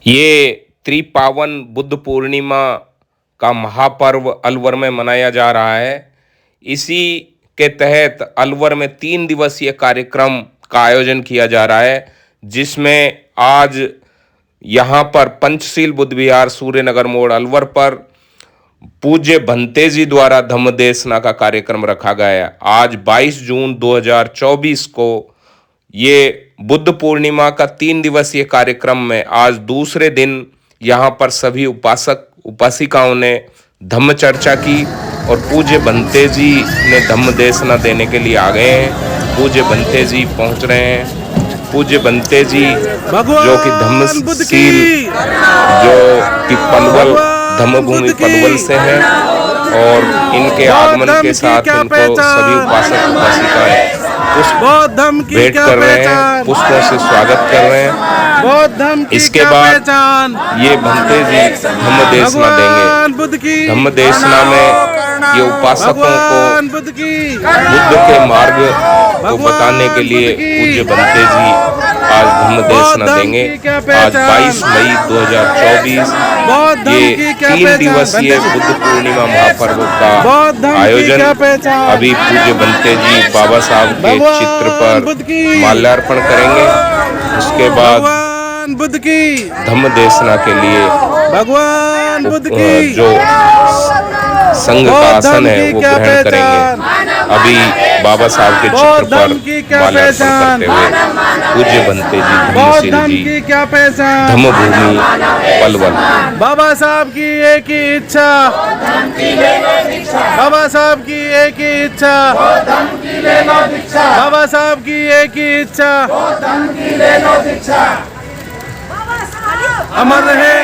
ये त्रिपावन बुद्ध पूर्णिमा का महापर्व अलवर में मनाया जा रहा है। इसी के तहत अलवर में 3 दिवसीय कार्यक्रम का आयोजन किया जा रहा है, जिसमें आज यहाँ पर पंचशील बुद्ध विहार सूर्यनगर मोड़ अलवर पर पूज्य भंते जी द्वारा धम्म देशना का कार्यक्रम रखा गया है। आज 22 जून 2024 को ये बुद्ध पूर्णिमा का 3 दिवसीय कार्यक्रम में आज दूसरे दिन यहाँ पर सभी उपासक उपासिकाओं ने धम्म चर्चा की और पूज्य भंते जी ने धम्म देशना देने के लिए आ गए हैं। पूज्य भंते जी पहुँच रहे हैं। पूज्य भंते जी जो कि धम्मशील जो कि पलवल धम्मभूमि पलवल से हैं और इनके आगमन के साथ इनको सभी उपासक उपासिकाएं पुष्प भेंट कर रहे हैं, पुष्पों से स्वागत कर रहे हैं। इसके बाद ये भंते जी धम्म देशना देंगे। धम्म देशना में ये उपासकों को बुद्ध के मार्ग को बताने के लिए पूज्य भंते जी आज धम्म देशना देंगे। आज 22 मई 2024 ये 3 दिवसीय बुद्ध पूर्णिमा महापर्व का आयोजन अभी पूज्य भंते जी बाबा साहब के चित्र पर माल्यार्पण करेंगे। उसके बाद बुद्ध की धम्म देशना के लिए भगवान बुद्ध की जो संघ का आसन है वो ग्रहण करेंगे। अभी बाबा साहब के चित्र पर माल्यार्पण करते हुए पूज्य भंते जी धम्मशील जी क्या पहचान धम्मभूमि पलवल। बाबा साहब की एक ही इच्छा, बाबा साहब की एक ही इच्छा, बाबा साहब की एक ही इच्छा, अमर रहे,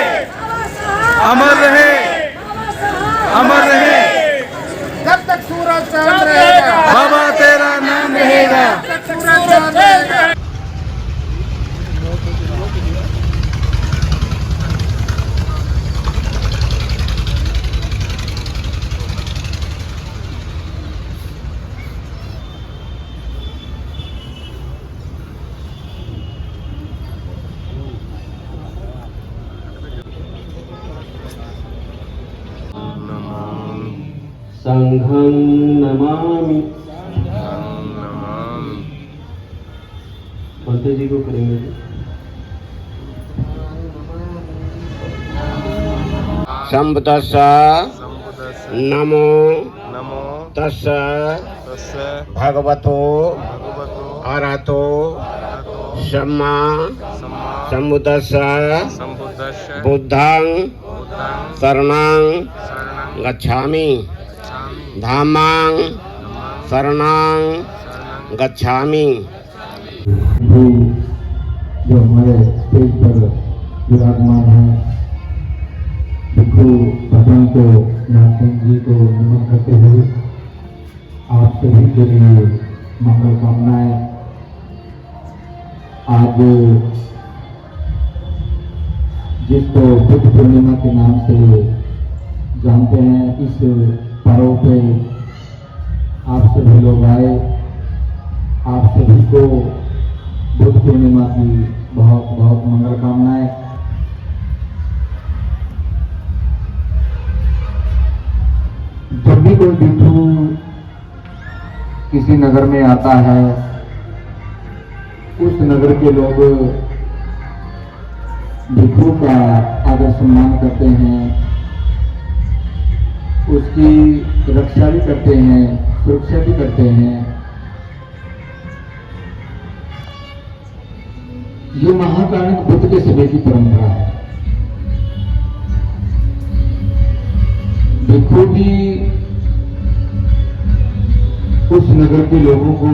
अमर रहे, अमर रहे, जब तक सूरज चांद रहेगा बाबा तेरा नाम रहेगा। संघं नमामि। भंते जी को करेंगे। संबुद्धस्स नमो तस्स भगवतो अरहतो सम्मा संबुद्धस्स बुद्धं शरणं गच्छामि धामां शरणं गच्छामि। जो हमारे स्टेज पर विराजमान है भिक्षु भगवान को नाथ जी को नमन करते हुए आप सभी के लिए मंगल कामनाएं। आज जिसको बुद्ध पूर्णिमा के नाम से जानते हैं, इस पर्व पे आप सभी लोग आए। आप सभी को बुद्ध पूर्णिमा की बहुत बहुत मंगल कामनाएं। जब भी कोई भिक्षु किसी नगर में आता है, उस नगर के लोग भिक्षु का आदर सम्मान करते हैं, उसकी रक्षा भी करते हैं, सुरक्षा भी करते हैं। ये महाकाणिक बुद्ध के समय की परंपरा है। भिक्षु भी उस नगर के लोगों को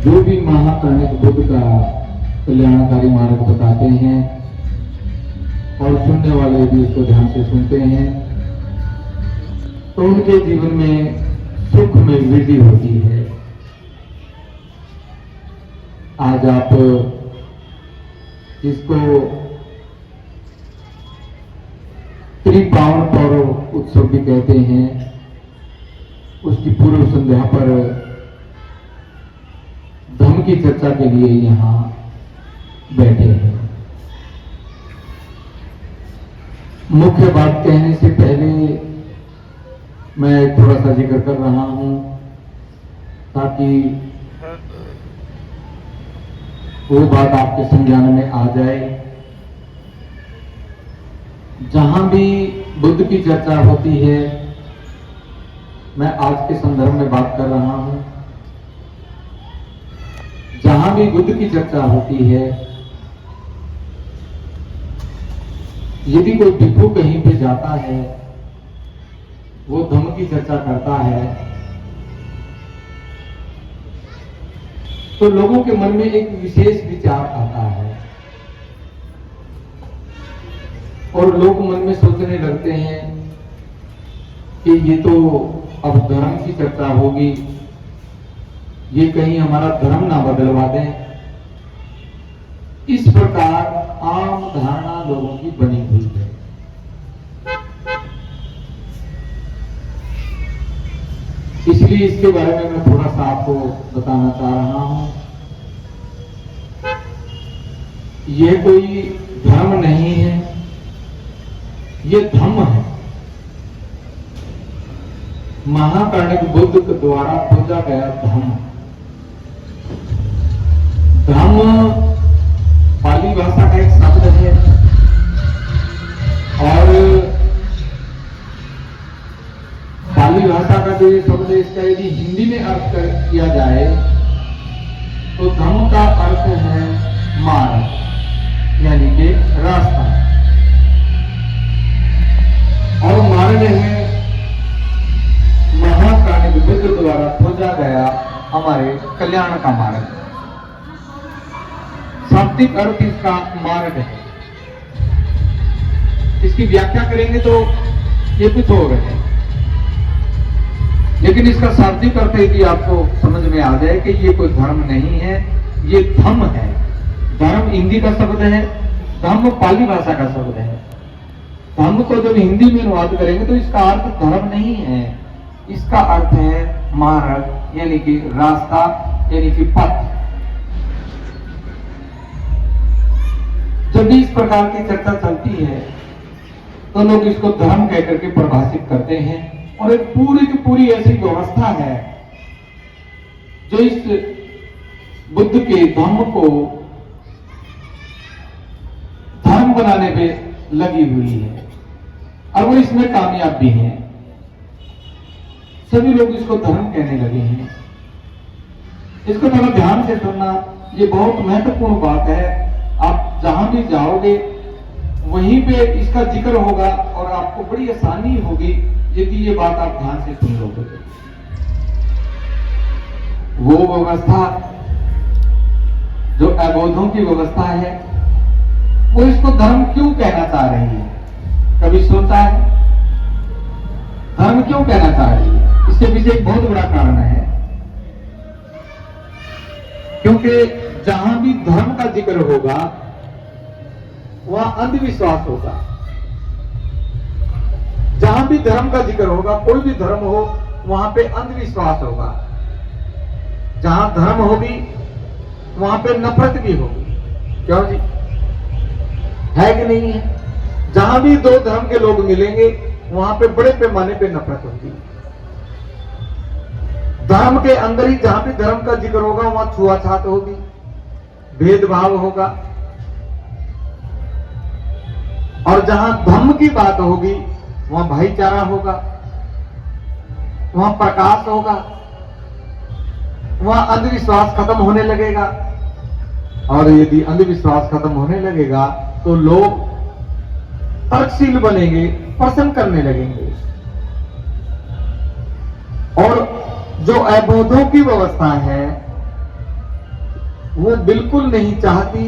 जो भी महाकाणिक बुद्ध का कल्याणकारी मार्ग बताते हैं और सुनने वाले भी उसको ध्यान से सुनते हैं, तो उनके जीवन में सुख में वृद्धि होती है। आज आप इसको त्रिपावन पर्व उत्सव भी कहते हैं। उसकी पूर्व संध्या पर धम्म की चर्चा के लिए यहाँ बैठे हैं। मुख्य बात कहने से पहले मैं थोड़ा सा जिक्र कर रहा हूं ताकि वो बात आपके संज्ञान में आ जाए। जहां भी बुद्ध की चर्चा होती है, मैं आज के संदर्भ में बात कर रहा हूं, जहां भी बुद्ध की चर्चा होती है, यदि कोई भिक्षु कहीं पे जाता है, वो धम्म की चर्चा करता है, तो लोगों के मन में एक विशेष विचार आता है और लोग मन में सोचने लगते हैं कि ये तो अब धर्म की चर्चा होगी, ये कहीं हमारा धर्म ना बदलवा दें। इस प्रकार आम धारणा लोगों की बनी हुई है। इसलिए इसके बारे में मैं थोड़ा सा आपको बताना चाह रहा हूं। यह कोई धर्म नहीं है, ये धम्म है। महाकाणिक बुद्ध के द्वारा खोजा गया धम्म। धम्म पाली भाषा का एक शब्द है और पाली भाषा का जो ये शब्द है, इसका यदि हिंदी में अर्थ किया जाए तो धम्म का अर्थ है मार्ग, यानी कि रास्ता, और मार्ग है महाकाणिक बुद्ध द्वारा खोजा गया हमारे कल्याण का मार्ग। शाब्दिक अर्थ इसका मार्ग है। इसकी व्याख्या करेंगे तो ये कुछ और है, लेकिन इसका शाब्दिक अर्थ यदि आपको समझ में आ जाए कि ये कोई धर्म नहीं है, ये धम्म है। धर्म हिंदी का शब्द है, धम्म पाली भाषा का शब्द है। धम्म को जब हिंदी में अनुवाद करेंगे तो इसका अर्थ धर्म नहीं है, इसका अर्थ है मार्ग, यानी कि रास्ता, यानी कि पथ। जब भी इस प्रकार की चर्चा चलती है तो लोग इसको धर्म कहकर के परिभाषित करते हैं, और एक पूरी की पूरी ऐसी व्यवस्था है जो इस बुद्ध के धम्म को धर्म बनाने पे लगी हुई है, और वो इसमें कामयाब भी है। सभी लोग इसको धर्म कहने लगे हैं। इसको थोड़ा ध्यान से सुनना, ये बहुत महत्वपूर्ण बात है। आप जहां भी जाओगे वहीं पे इसका जिक्र होगा और आपको बड़ी आसानी होगी यदि ये बात आप ध्यान से सुन लोगे। वो व्यवस्था जो अबोधों की व्यवस्था है, वो इसको धर्म क्यों कहना चाह रही है? कभी सोचा है धर्म क्यों कहना चाह रही है? इसके पीछे एक बहुत बड़ा कारण है, क्योंकि जहां भी धर्म का जिक्र होगा वहां अंधविश्वास होगा। जहां भी धर्म का जिक्र होगा, कोई भी धर्म हो, वहां पे अंधविश्वास होगा। जहां धर्म होगी वहां पे नफरत भी होगी। क्यों जी, है कि नहीं है? जहां भी दो धर्म के लोग मिलेंगे वहां पे बड़े पैमाने पे नफरत होगी। धर्म के अंदर ही जहां भी धर्म का जिक्र होगा वहां छुआछात होगी, भेदभाव होगा, और जहां धर्म की बात होगी वहां भाईचारा होगा, वहां प्रकाश होगा, वहां अंधविश्वास खत्म होने लगेगा। और यदि अंधविश्वास खत्म होने लगेगा तो लोग तर्कशील बनेंगे, प्रश्न करने लगेंगे। और जो अबोधों की व्यवस्था है वो बिल्कुल नहीं चाहती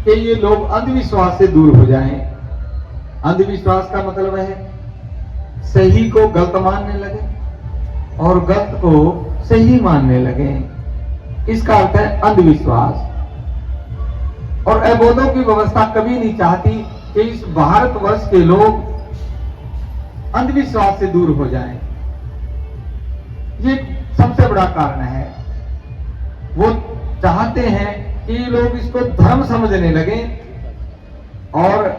कि ये लोग अंधविश्वास से दूर हो जाएं। अंधविश्वास का मतलब है सही को गलत मानने लगे और गलत को सही मानने लगे, इसका अर्थ है अंधविश्वास। और अबोधों की व्यवस्था कभी नहीं चाहती कि इस भारतवर्ष के लोग अंधविश्वास से दूर हो जाएं। ये सबसे बड़ा कारण है। वो चाहते हैं कि लोग इसको धर्म समझने लगे, और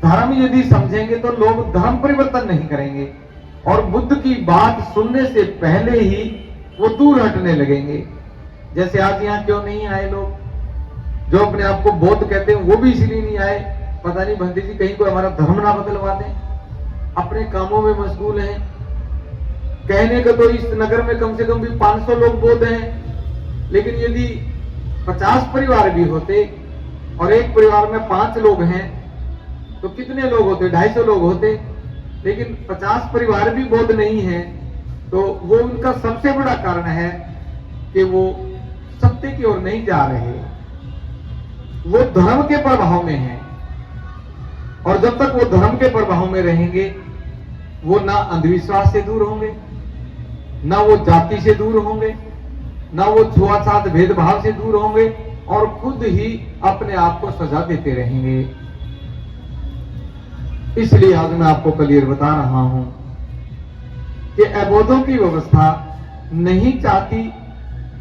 धर्म यदि समझेंगे तो लोग धर्म परिवर्तन नहीं करेंगे, और बुद्ध की बात सुनने से पहले ही वो दूर हटने लगेंगे। जैसे आज यहाँ क्यों नहीं आए लोग, जो अपने आप को बौद्ध कहते हैं, वो भी इसलिए नहीं आए, पता नहीं भंते जी कहीं कोई हमारा धर्म ना बदलवा दें, अपने कामों में मशगूल हैं। कहने का तो इस नगर में कम से कम भी 500 लोग बौद्ध हैं, लेकिन यदि 50 परिवार भी होते और एक परिवार में 5 लोग हैं तो कितने लोग होते? 250 लोग होते। लेकिन 50 परिवार भी बौद्ध नहीं है, तो वो उनका सबसे बड़ा कारण है कि वो सत्य की ओर नहीं जा रहे, वो धर्म के प्रभाव में हैं। और जब तक वो धर्म के प्रभाव में रहेंगे, वो ना अंधविश्वास से दूर होंगे, ना वो जाति से दूर होंगे, ना वो छुआछूत भेदभाव से दूर होंगे, और खुद ही अपने आप को सजा देते रहेंगे। इसलिए आज मैं आपको क्लियर बता रहा हूं कि अबोधों की व्यवस्था नहीं चाहती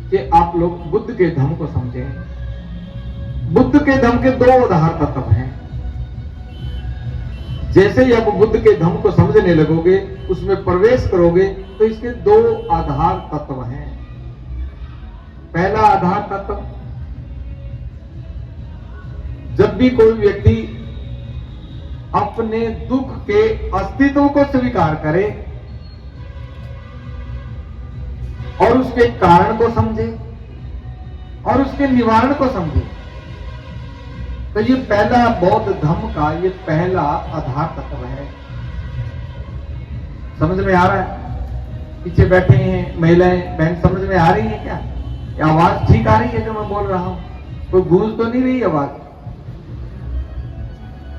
कि आप लोग बुद्ध के धर्म को समझें। बुद्ध के धर्म के 2 आधार तत्व हैं। जैसे ही आप बुद्ध के धर्म को समझने लगोगे, उसमें प्रवेश करोगे, तो इसके 2 आधार तत्व हैं। पहला आधार तत्व, जब भी कोई व्यक्ति अपने दुख के अस्तित्व को स्वीकार करे और उसके कारण को समझे और उसके निवारण को समझे, तो ये पहला बौद्ध धर्म का ये पहला आधार तत्व है। समझ में आ रहा है? पीछे बैठे हैं महिलाएं बहन, समझ में आ रही है क्या? आवाज ठीक आ रही है जो मैं बोल रहा हूं? कोई गूंज तो नहीं रही आवाज?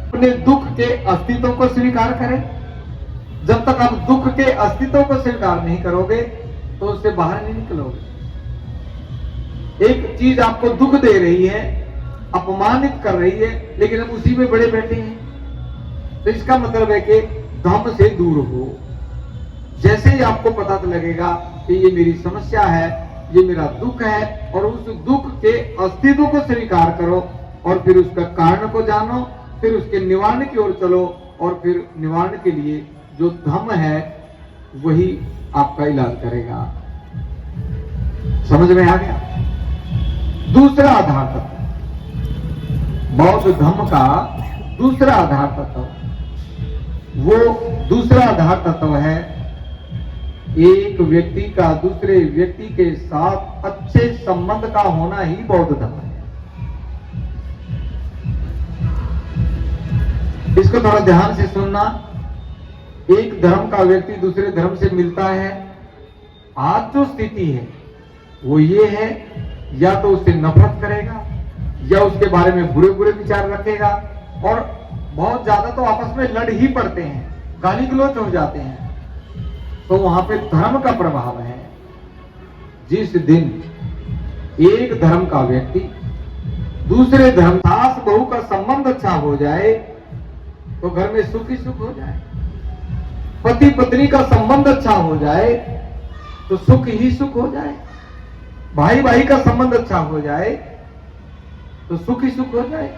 अपने दुख के अस्तित्व को स्वीकार करें। जब तक आप दुख के अस्तित्व को स्वीकार नहीं करोगे तो उससे बाहर नहीं निकलोगे। एक चीज आपको दुख दे रही है, अपमानित कर रही है, लेकिन हम उसी में बड़े बैठे हैं, तो इसका मतलब है कि धर्म से दूर हो। जैसे ही आपको पता लगेगा कि ये मेरी समस्या है, ये मेरा दुख है, और उस दुख के अस्तित्व को स्वीकार करो, और फिर उसका कारण को जानो, फिर उसके निवारण की ओर चलो, और फिर निवारण के लिए जो धर्म है वही आपका इलाज करेगा। समझ में आ गया? दूसरा आधार तत्व, बौद्ध धर्म का दूसरा आधार तत्व, वो दूसरा आधार तत्व है एक व्यक्ति का दूसरे व्यक्ति के साथ अच्छे संबंध का होना ही बौद्ध धर्म है। इसको थोड़ा ध्यान से सुनना। एक धर्म का व्यक्ति दूसरे धर्म से मिलता है, आज जो स्थिति है वो ये है, या तो उससे नफरत करेगा या उसके बारे में बुरे बुरे विचार रखेगा, और बहुत ज्यादा तो आपस में लड़ ही पड़ते हैं, गाली गलौच हो जाते हैं। तो वहां पे धर्म का प्रभाव है। जिस दिन एक धर्म का व्यक्ति दूसरे धर्म, सास बहू का संबंध अच्छा हो जाए तो घर में सुख ही सुख हो जाए, पति पत्नी का संबंध अच्छा हो जाए तो सुख ही सुख हो जाए, भाई भाई का संबंध अच्छा हो जाए तो सुख ही सुख हो जाए।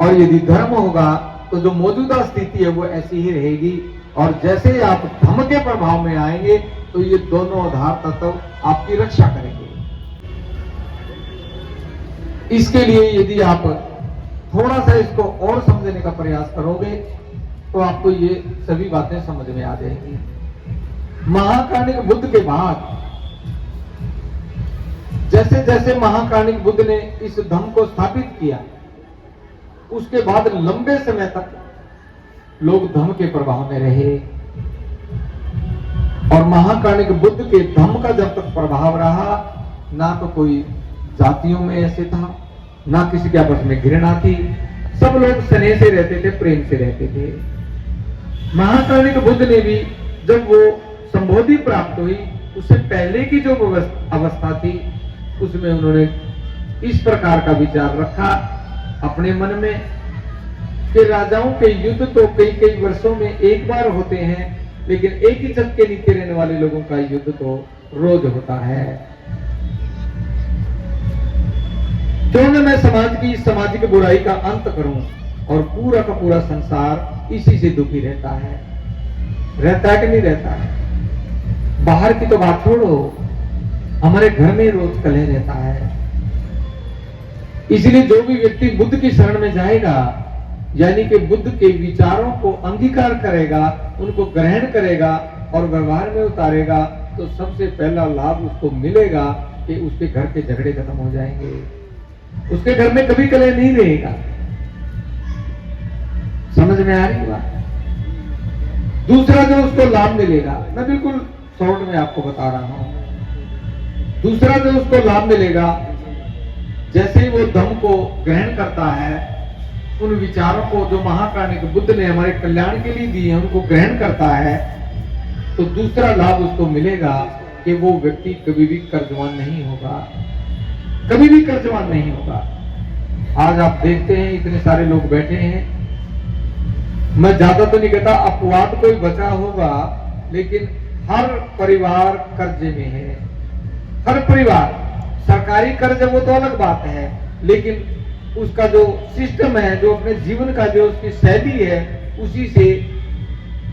और यदि धर्म होगा तो जो मौजूदा स्थिति है वो ऐसी ही रहेगी। और जैसे ही आप धर्म के प्रभाव में आएंगे तो ये दोनों आधार तत्व आपकी रक्षा करेंगे। इसके लिए यदि आप थोड़ा सा इसको और समझने का प्रयास करोगे तो आपको ये सभी बातें समझ में आ जाएंगी। महाकाणिक बुद्ध के बाद जैसे जैसे महाकाणिक बुद्ध ने इस धर्म को स्थापित किया, उसके बाद लंबे समय तक लोग धर्म के प्रभाव में रहे। और महाकाणिक बुद्ध के धर्म का जब तक प्रभाव रहा, ना तो कोई जातियों में ऐसे था, ना किसी के आपस में घृणा थी, सब लोग स्नेह से रहते थे, प्रेम से रहते थे। महाकाणिक बुद्ध ने भी जब वो संबोधि प्राप्त हुई, उससे पहले की जो अवस्था थी उसमें उन्होंने इस प्रकार का विचार रखा अपने मन में कि राजाओं के युद्ध तो कई कई वर्षों में एक बार होते हैं, लेकिन एक ही छत के नीचे रहने वाले लोगों का युद्ध तो रोज होता है। क्यों न मैं समाज की इस सामाजिक बुराई का अंत करूं, और पूरा का पूरा संसार इसी से दुखी रहता है कि नहीं रहता है। बाहर की तो बात छोड़ो, हमारे घर में रोज कलह रहता है। इसलिए जो भी व्यक्ति बुद्ध की शरण में जाएगा, यानी कि बुद्ध के विचारों को अंगीकार करेगा, उनको ग्रहण करेगा और व्यवहार में उतारेगा, तो सबसे पहला लाभ उसको मिलेगा कि उसके घर के झगड़े खत्म हो जाएंगे, उसके घर में कभी कलह नहीं रहेगा। समझ में आ रही बात? दूसरा जो उसको लाभ मिलेगा, मैं बिल्कुल शॉर्ट में आपको बता रहा हूं, दूसरा जो उसको लाभ मिलेगा, जैसे ही वो धम्म को ग्रहण करता है, उन विचारों को जो महाकारुणिक बुद्ध ने हमारे कल्याण के लिए दिए हैं उनको ग्रहण करता है, तो दूसरा लाभ उसको मिलेगा कि वो व्यक्ति कभी भी कर्जवान नहीं होगा, कभी भी कर्जवान नहीं होगा। आज आप देखते हैं इतने सारे लोग बैठे हैं, मैं ज्यादा तो नहीं कहता, अपवाद कोई बचा होगा, लेकिन हर परिवार कर्जे में है, हर परिवार। सरकारी कर्ज वो तो अलग बात है, लेकिन उसका जो सिस्टम है, जो अपने जीवन का जो उसकी शैली है, उसी से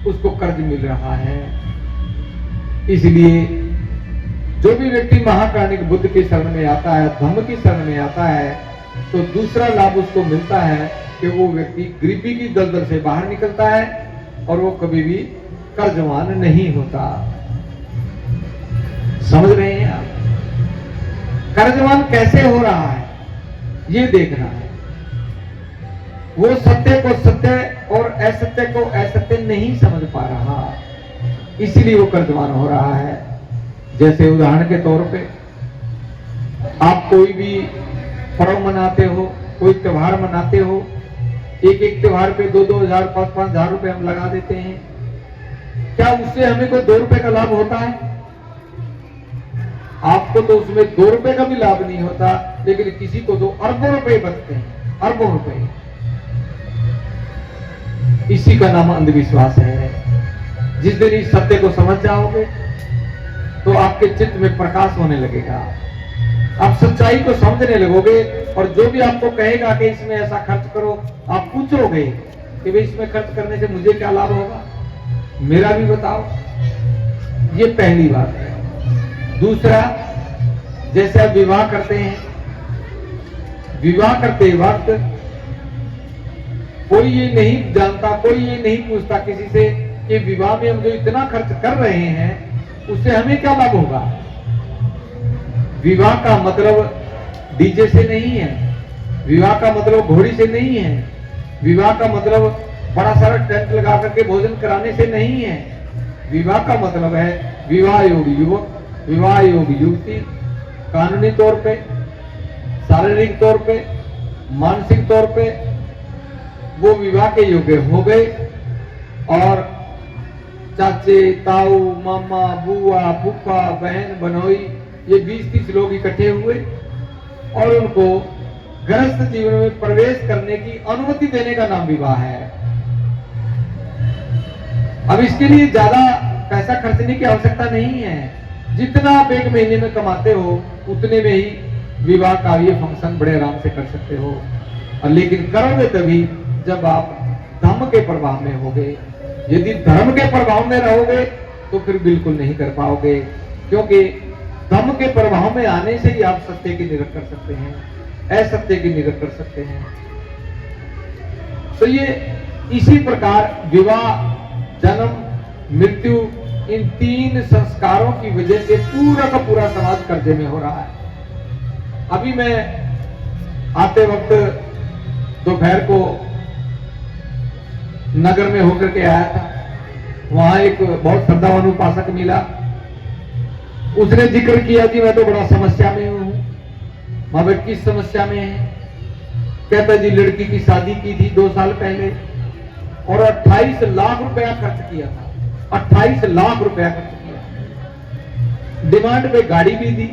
उसको कर्ज मिल रहा है। इसलिए जो भी व्यक्ति महाकारुणिक बुद्ध की शरण में आता है, धम्म की शरण में आता है, तो दूसरा लाभ उसको मिलता है कि वो व्यक्ति गरीबी की दलदल से बाहर निकलता है और वो कभी भी कर्जवान नहीं होता। समझ रहे हैं आप? कर्जवान कैसे हो रहा है ये देखना है। वो सत्य को सत्य और असत्य को असत्य नहीं समझ पा रहा, इसलिए वो कर्जवान हो रहा है। जैसे उदाहरण के तौर पे आप कोई भी पर्व मनाते हो, कोई त्योहार मनाते हो, एक एक त्योहार पे 2-2 हजार 5-5 हजार रुपए हम लगा देते हैं। क्या उससे हमें कोई 2 रुपए का लाभ होता है? आपको तो उसमें 2 रुपए का भी लाभ नहीं होता, लेकिन किसी को तो अरबों रुपए बचते हैं, अरबों रुपए। इसी का नाम अंधविश्वास है। जिस दिन इस सत्य को समझ जाओगे तो आपके चित्त में प्रकाश होने लगेगा, आप सच्चाई को समझने लगोगे। और जो भी आपको कहेगा कि इसमें ऐसा खर्च करो, आप पूछोगे कि भाई इसमें खर्च करने से मुझे क्या लाभ होगा, मेरा भी बताओ। ये पहली बात है। दूसरा, जैसे आप विवाह करते हैं, विवाह करते वक्त कोई ये नहीं जानता, कोई ये नहीं पूछता किसी से कि विवाह में हम जो इतना खर्च कर रहे हैं उससे हमें क्या लाभ होगा। विवाह का मतलब डीजे से नहीं है, विवाह का मतलब घोड़ी से नहीं है, विवाह का मतलब बड़ा सारा टेंट लगा करके भोजन कराने से नहीं है। विवाह का मतलब है विवाह योग्य युवक, विवाह योग्य युवती, कानूनी तौर पे, शारीरिक तौर पे, मानसिक तौर पे वो विवाह के योग्य हो गए। और चाचे, ताऊ, मामा, बुआ, फूफा, बहन, बनोई, ये 20-30 लोग इकट्ठे हुए और उनको गृहस्थ जीवन में प्रवेश करने की अनुमति देने का नाम विवाह है। अब इसके लिए ज्यादा पैसा खर्चने की आवश्यकता नहीं है, जितना आप एक महीने में कमाते हो उतने में ही विवाह का ये फंक्शन बड़े आराम से कर सकते हो। और लेकिन करोगे तभी जब आप धर्म के प्रभाव में होगे। यदि धर्म के प्रभाव में रहोगे तो फिर बिल्कुल नहीं कर पाओगे, क्योंकि धर्म के प्रभाव में आने से ही आप सत्य की निरख कर सकते हैं, असत्य की निरख कर सकते हैं। तो ये इसी प्रकार विवाह, जन्म, मृत्यु, इन 3 संस्कारों की वजह से पूरा का पूरा समाज कर्जे में हो रहा है। अभी मैं आते वक्त दोपहर को नगर में होकर के आया था, वहां एक बहुत श्रद्धावान उपासक मिला। उसने जिक्र किया कि मैं तो बड़ा समस्या में हूं। मां किस समस्या में है? कहता जी लड़की की शादी की थी 2 साल पहले और 28 लाख रुपया खर्च किया था, 28 लाख रुपया खर्च किया। डिमांड पे गाड़ी भी दी,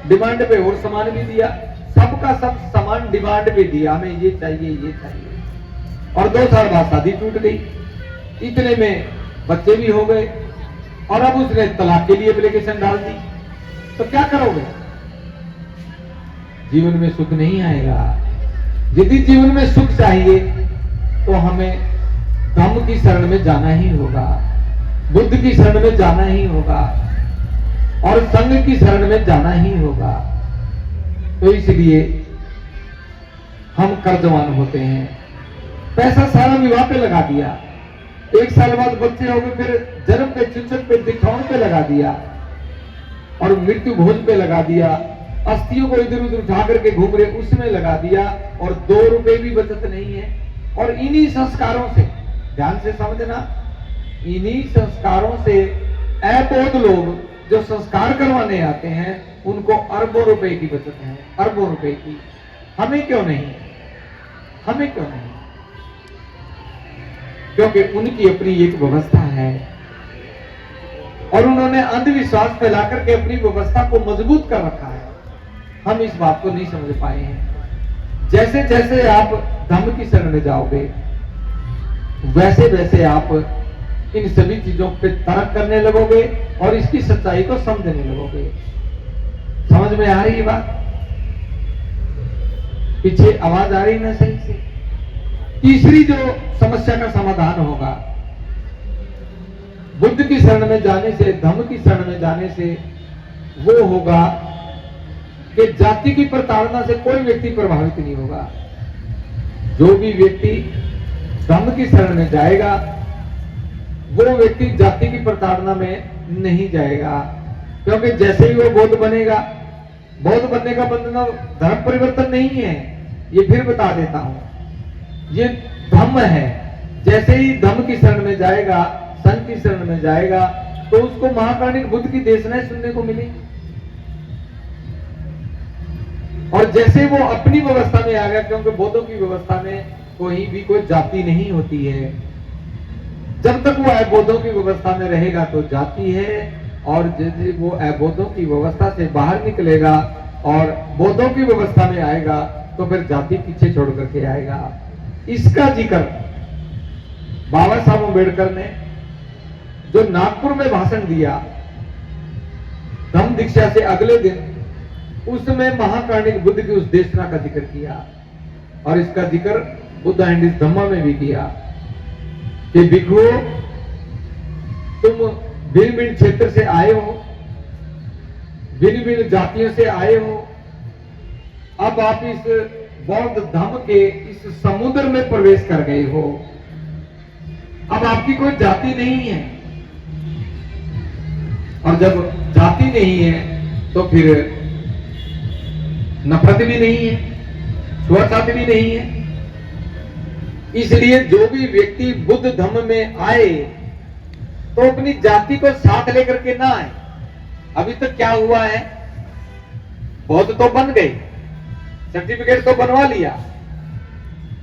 डिमांड पे और सामान भी दिया, सबका सब सामान डिमांड पे दिया, हमें ये चाहिए ये चाहिए। और 2 साल बाद शादी टूट गई, इतने में बच्चे भी हो गए और अब उसने तलाक के लिए एप्लीकेशन डाल दी। तो क्या करोगे? जीवन में सुख नहीं आएगा। यदि जीवन में सुख चाहिए तो हमें धम्म की शरण में जाना ही होगा, बुद्ध की शरण में जाना ही होगा और संघ की शरण में जाना ही होगा। तो इसलिए हम कर्जवान होते हैं। पैसा सारा विवाह पे लगा दिया, 1 साल बाद बच्चे हो गए, फिर जन्म पे, चुचक पे, दिखावन पे लगा दिया और मृत्यु भोज पे लगा दिया, अस्थियों को इधर उधर उठा करके घूम रहे उसमें लगा दिया और 2 रुपए भी बचत नहीं है। और इन्हीं संस्कारों से, ध्यान से समझना, इन्हीं संस्कारों से अबोध लोग जो संस्कार करवाने आते हैं उनको अरबों रुपए की बचत है, अरबों रुपए की। हमें क्यों नहीं? हमें क्यों नहीं? क्योंकि उनकी अपनी एक व्यवस्था है और उन्होंने अंधविश्वास फैला करके अपनी व्यवस्था को मजबूत कर रखा है। हम इस बात को नहीं समझ पाए हैं। जैसे जैसे आप धम्म की शरण में जाओगे वैसे वैसे आप इन सभी चीजों पे तर्क करने लगोगे और इसकी सच्चाई को समझने लगोगे। समझ में आ रही है बात? पीछे आवाज आ रही ना सही से? तीसरी जो समस्या का समाधान होगा बुद्ध की शरण में जाने से, धम्म की शरण में जाने से, वो होगा कि जाति की प्रताड़ना से कोई व्यक्ति प्रभावित नहीं होगा। जो भी व्यक्ति धम्म की शरण में जाएगा वो व्यक्ति जाति की प्रताड़ना में नहीं जाएगा, क्योंकि जैसे ही वो बौद्ध बनेगा, बौद्ध बनने का मतलब धर्म परिवर्तन नहीं है, ये फिर बता देता हूं, ये धम्म है। जैसे ही धम्म की शरण में जाएगा, संघ की शरण में जाएगा, तो उसको महाकारुणिक बुद्ध की देशनाएं सुनने को मिलेगी। और जैसे वो अपनी व्यवस्था में आ गया, क्योंकि बौद्धों की व्यवस्था में कोई भी कोई जाति नहीं होती है, जब तक वो अबौद्धों की व्यवस्था में रहेगा तो जाति है, और यदि वो अबौद्धों की व्यवस्था से बाहर निकलेगा और बौद्धों की व्यवस्था में आएगा तो फिर जाति पीछे छोड़ करके आएगा। इसका जिक्र बाबा साहब अम्बेडकर ने जो नागपुर में भाषण दिया धम्म दीक्षा से अगले दिन, उसमें महाकारुणिक बुद्ध की उस देशना का जिक्र किया और इसका जिक्र बुद्ध एंड हिज धम्मा में भी किया कि भिक्षु तुम भिन्न भिन्न क्षेत्र से आए हो, भिन्न भिन्न जातियों से आए हो, अब आप इस बौद्ध धम्म के इस समुद्र में प्रवेश कर गए हो, अब आपकी कोई जाति नहीं है। और जब जाति नहीं है तो फिर नफरत भी नहीं है, छुआछूत भी नहीं है। इसलिए जो भी व्यक्ति बुद्ध धम्म में आए तो अपनी जाति को साथ लेकर के ना आए। अभी तक क्या हुआ है, बौद्ध तो बन गए, सर्टिफिकेट तो बनवा लिया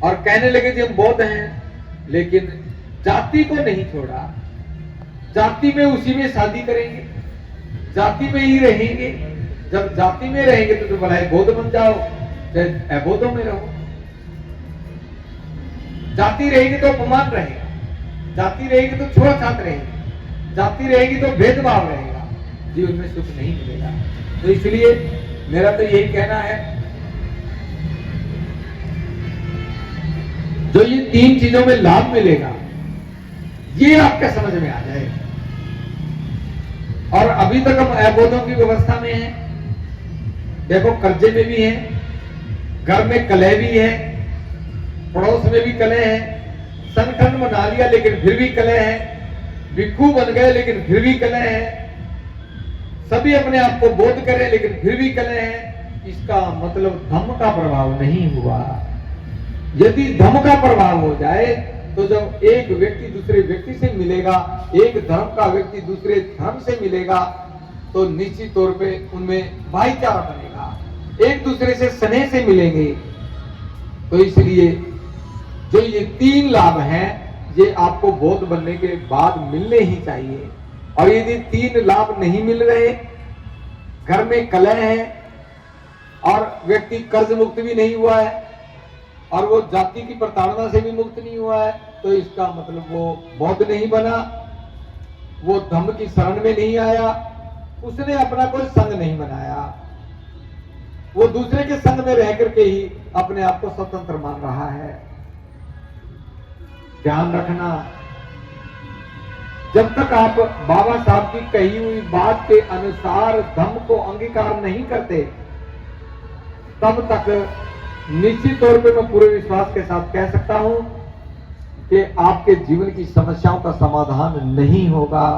और कहने लगे कि हम बौद्ध हैं, लेकिन जाति को नहीं छोड़ा। जाति में उसी में शादी करेंगे, जाति में ही रहेंगे। जब जाति में रहेंगे तो भला बौद्ध बन जाओ, चाहे अबौद्धों में रहो। जाति रहेगी तो अपमान रहेगा, जाति रहेगी तो छुआछूत रहेगी, जाति रहेगी तो भेदभाव रहेगा, जीवन में सुख नहीं मिलेगा। तो इसलिए मेरा तो यही कहना है, जो ये 3 चीजों में लाभ मिलेगा ये आपके समझ में आ जाए। और अभी तक हम अबौद्धों की व्यवस्था में हैं, देखो कर्जे में भी हैं, घर में कलह भी है, पड़ोस में भी कलह है, संगठन बना लिया लेकिन फिर भी कलह है, भिक्षु बन गए लेकिन फिर भी कलह है, सभी अपने आप को बोध करें लेकिन फिर भी कलह है। इसका मतलब धम्म का प्रभाव नहीं हुआ। यदि धम्म का प्रभाव हो जाए तो जब एक व्यक्ति दूसरे व्यक्ति से मिलेगा, एक धर्म का व्यक्ति दूसरे धर्म से मिलेगा, तो निश्चित तौर पे उनमें भाईचारा बनेगा, एक दूसरे से स्नेह से मिलेंगे। तो इसलिए जो ये 3 लाभ हैं ये आपको बौद्ध बनने के बाद मिलने ही चाहिए। और यदि 3 लाभ नहीं मिल रहे, घर में कलह है और व्यक्ति कर्ज मुक्त भी नहीं हुआ है और वो जाति की प्रताड़ना से भी मुक्त नहीं हुआ है, तो इसका मतलब वो बौद्ध नहीं बना, वो धम्म की शरण में नहीं आया, उसने अपना कोई संघ नहीं बनाया, वो दूसरे के संग में रह करके ही अपने आप को स्वतंत्र मान रहा है। ध्यान रखना, जब तक आप बाबा साहब की कही हुई बात के अनुसार धम्म को अंगीकार नहीं करते, तब तक निश्चित तौर पे मैं पूरे विश्वास के साथ कह सकता हूं कि आपके जीवन की समस्याओं का समाधान नहीं होगा।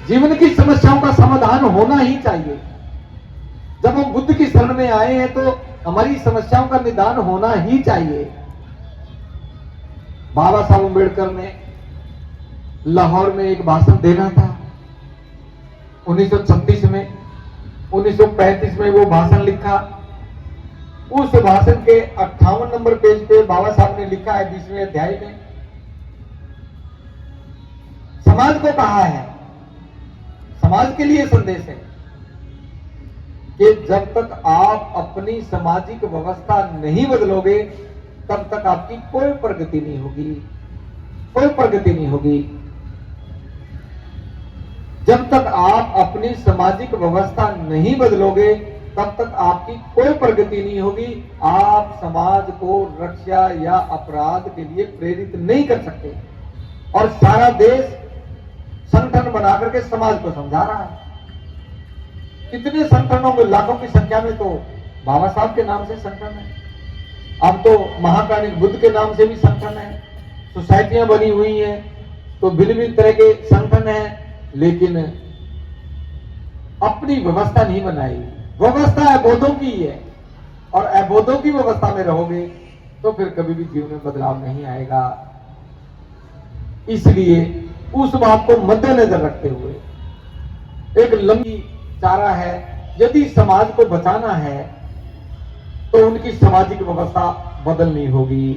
जीवन की समस्याओं का समाधान होना ही चाहिए। जब हम बुद्ध की शरण में आए हैं तो हमारी समस्याओं का निदान होना ही चाहिए। बाबा साहब अम्बेडकर ने लाहौर में एक भाषण देना था 1936 में। 1935 में वो भाषण लिखा। उस भाषण के 58 नंबर पेज पे बाबा साहब ने लिखा है 20वें अध्याय में, समाज को कहा है, समाज के लिए संदेश है कि जब तक आप अपनी सामाजिक व्यवस्था नहीं बदलोगे तब तक आपकी कोई प्रगति नहीं होगी, कोई प्रगति नहीं होगी। जब तक आप अपनी सामाजिक व्यवस्था नहीं बदलोगे तब तक आपकी कोई प्रगति नहीं होगी। आप समाज को रक्षा या अपराध के लिए प्रेरित नहीं कर सकते। और सारा देश संगठन बना करके समाज को समझा रहा है। कितने संगठनों में, लाखों की संख्या में तो बाबा साहब के नाम से संगठन है। अब तो महाकानिक बुद्ध के नाम से भी संगठन है, सोसाइटियां बनी हुई हैं, तो भिन्न तरह के संगठन है, लेकिन अपनी व्यवस्था नहीं बनाई। व्यवस्था अबोधों की है, और अबोधों की व्यवस्था में रहोगे तो फिर कभी भी जीवन में बदलाव नहीं आएगा। इसलिए उस बात को मद्देनजर रखते हुए एक लंबी चारा है, यदि समाज को बचाना है तो उनकी सामाजिक व्यवस्था बदलनी होगी।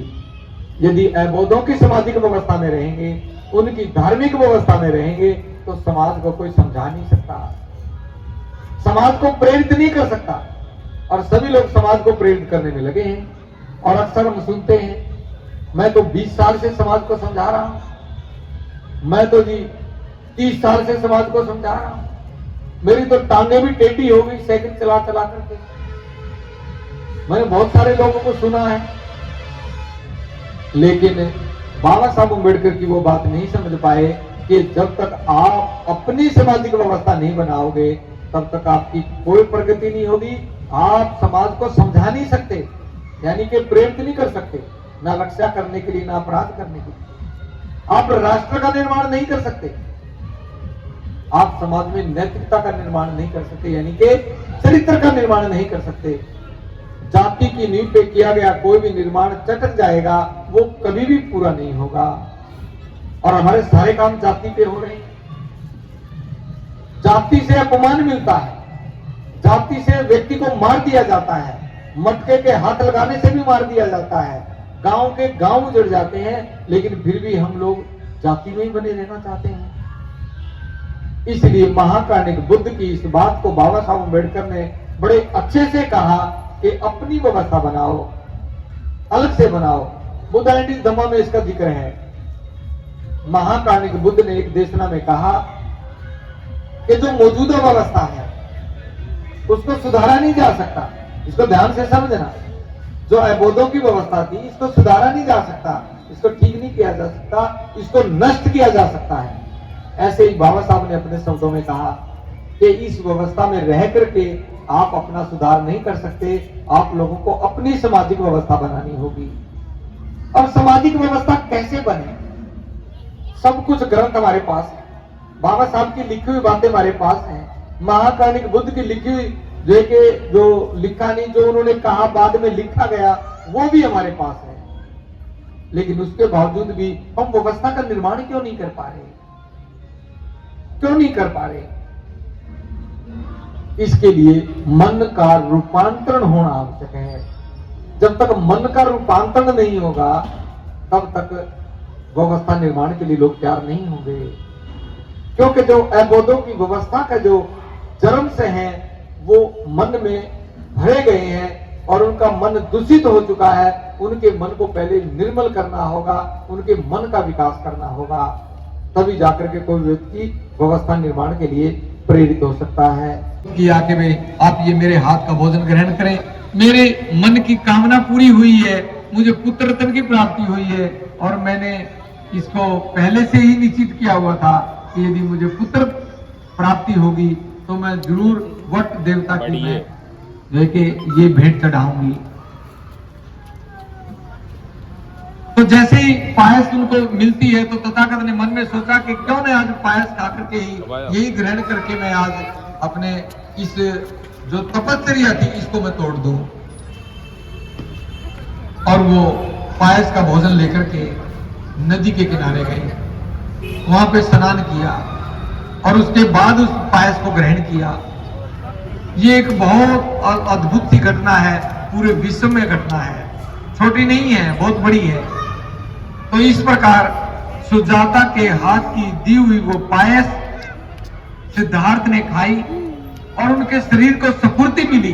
यदि अबोधों की सामाजिक व्यवस्था में रहेंगे, उनकी धार्मिक व्यवस्था में रहेंगे, तो समाज को कोई समझा नहीं सकता, समाज को प्रेरित नहीं कर सकता। और सभी लोग समाज को प्रेरित करने में लगे हैं। और अक्सर हम सुनते हैं, मैं तो 20 साल से समाज को समझा रहा हूं, मैं तो जी 30 साल से समाज को समझा रहा हूं, मेरी तो टांगे भी टेढ़ी हो गई साइकिल चला चला करके। मैंने बहुत सारे लोगों को सुना है, लेकिन बाबा साहब अम्बेडकर की वो बात नहीं समझ पाए कि जब तक आप अपनी सामाजिक व्यवस्था नहीं बनाओगे तब तक आपकी कोई प्रगति नहीं होगी। आप समाज को समझा नहीं सकते, यानी कि प्रेरित नहीं कर सकते, ना रक्षा करने के लिए, ना अपराध करने के लिए। आप राष्ट्र का निर्माण नहीं कर सकते, आप समाज में नैतिकता का निर्माण नहीं कर सकते, यानी कि चरित्र का निर्माण नहीं कर सकते। जाति की नींव पे किया गया कोई भी निर्माण चटक जाएगा, वो कभी भी पूरा नहीं होगा। और हमारे सारे काम जाति पे हो रहे हैं। जाति से अपमान मिलता है, जाति से व्यक्ति को मार दिया जाता है, मटके के हाथ लगाने से भी मार दिया जाता है, गांव के गांव उजड़ जाते हैं, लेकिन फिर भी हम लोग जाति में ही बने रहना चाहते हैं। इसलिए महाकानिक बुद्ध की इस बात को बाबा साहब अम्बेडकर ने बड़े अच्छे से कहा कि अपनी व्यवस्था बनाओ, अलग से बनाओ। बुद्ध एंड हिज धम्मा में इसका जिक्र है। महाकानिक बुद्ध ने एक देशना में कहा कि जो मौजूदा व्यवस्था है उसको सुधारा नहीं जा सकता। इसको ध्यान से समझना, जो अबोधों की व्यवस्था थी इसको सुधारा नहीं जा सकता, इसको ठीक नहीं किया जा सकता, इसको नष्ट किया जा सकता है। ऐसे ही बाबा साहब ने अपने शब्दों में कहा कि इस व्यवस्था में रह करके आप अपना सुधार नहीं कर सकते, आप लोगों को अपनी सामाजिक व्यवस्था बनानी होगी। और सामाजिक व्यवस्था कैसे बने? सब कुछ ग्रंथ हमारे पास है, बाबा साहब की लिखी हुई बातें हमारे पास हैं, महाकानिक बुद्ध की लिखी हुई जो लिखा नहीं, जो उन्होंने कहा बाद में लिखा गया, वो भी हमारे पास है। लेकिन उसके बावजूद भी हम व्यवस्था का निर्माण क्यों नहीं कर पा रहे? क्यों नहीं कर पा रहे? इसके लिए मन का रूपांतरण होना आवश्यक है। जब तक मन का रूपांतरण नहीं होगा तब तक व्यवस्था निर्माण के लिए लोग तैयार नहीं होंगे। क्योंकि जो अबोधों की व्यवस्था का जो जन्म से है वो मन में भरे गए हैं और उनका मन दूषित हो चुका है। उनके मन को पहले निर्मल करना होगा, उनके मन का विकास करना होगा, तभी जाकर के कोई व्यक्ति व्यवस्था निर्माण के लिए प्रेरित हो सकता है। किया कि भाई आप ये मेरे हाथ का भोजन ग्रहण करें, मेरे मन की कामना पूरी हुई है, मुझे पुत्र रत्न की प्राप्ति हुई है और मैंने इसको पहले से ही निश्चित किया हुआ था कि यदि मुझे पुत्र प्राप्ति होगी तो मैं जरूर वट देवता की मैं जो है कि ये भेंट चढ़ाऊंगी। तो जैसे ही पायस उनको मिलती है तो तथागत ने मन में सोचा कि क्यों न आज पायस खा करके ही यही ग्रहण करके मैं आज अपने इस जो तपस्या थी इसको मैं तोड़ दूं। और वो पायस का भोजन लेकर के नदी के किनारे गए, वहां पे स्नान किया और उसके बाद उस पायस को ग्रहण किया। ये एक बहुत अद्भुत सी घटना है, पूरे विश्व में घटना है, छोटी नहीं है, बहुत बड़ी है। तो इस प्रकार सुजाता के हाथ की दी हुई वो पायस सिद्धार्थ ने खाई और उनके शरीर को स्फूर्ति मिली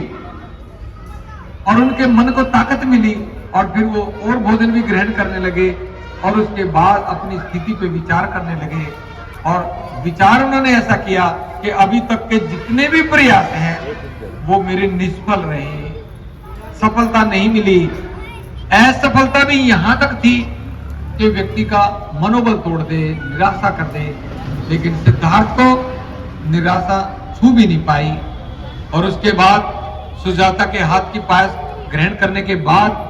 और उनके मन को ताकत मिली और फिर वो और भोजन भी ग्रहण करने लगे और उसके बाद अपनी स्थिति पे विचार करने लगे। और विचार उन्होंने ऐसा किया कि अभी तक के जितने भी प्रयास हैं वो मेरे निष्फल रहे, सफलता नहीं मिली। असफलता भी यहां तक थी कि व्यक्ति का मनोबल तोड़ दे, निराशा कर दे, लेकिन सिद्धार्थ को निराशा छू भी नहीं पाई। और उसके बाद सुजाता के हाथ की पायस ग्रहण करने के बाद